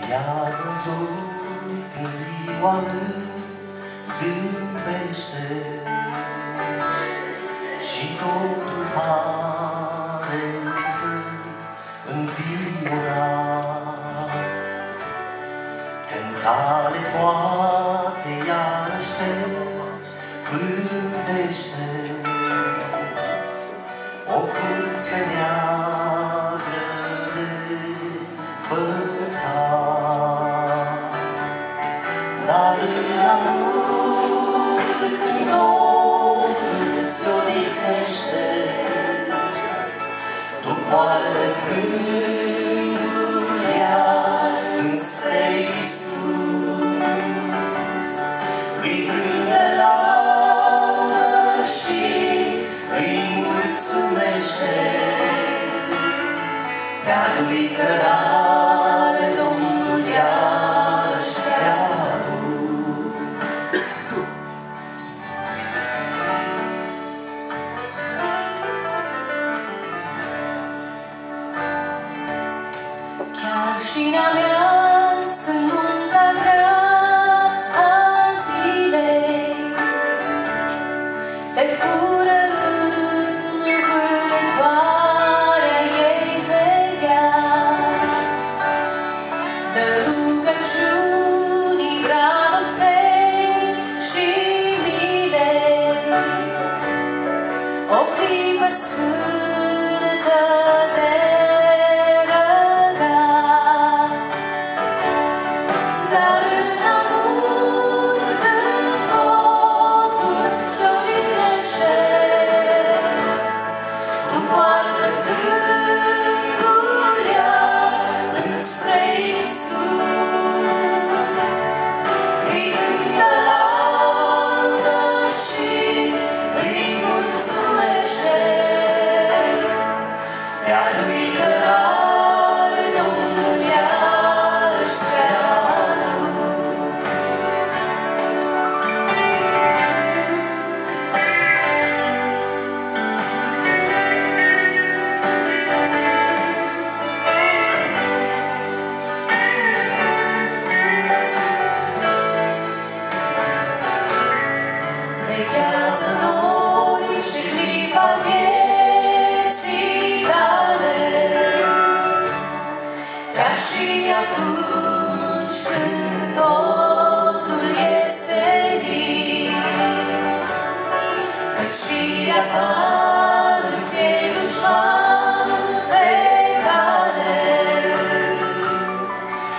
Vechează-n zori când ziua îți zâmbește și totul pare înviorat. Când cale poate iarăși te vântește o cursă neagră de bătat. Dar în amur când totul se odihnește, tu poartă-ți gândul iar înspre Iisus. Îi cântă laudă și îi mulțumește, pe-a lui cărare Domnul iarăși te-a adus. Chiar și n-aveați când munca grea a zilei te fură în vântoarea ei vegheați, de rugăciunii dragostei și milei, o clipă sfântă te răgați. Dar în amur când totul se odihnește, tu poartă-ți gândul iar înspre Iisus. Îi cântă laudă și îi mulțumește, pe-a lui cărare Domnul iarăși te-a adus. Vechează norii și clipa vieții tale, chiar și atunci când totul e senin, căci firea ta îți e dușman pe cale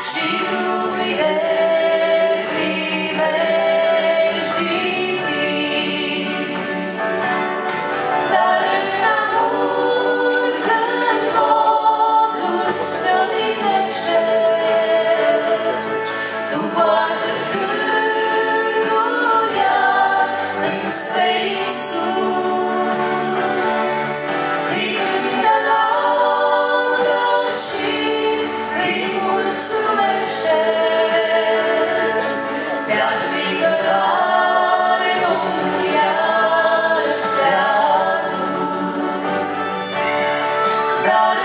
și grupii de primejdii vii. Dar în amur când totul se odihnește, tu poartă-ți gândul iar înspre Iisus. Îi cântă laudă și îi mulțumește, pe-a lui cărare Domnul iarăși te-a adus. Dar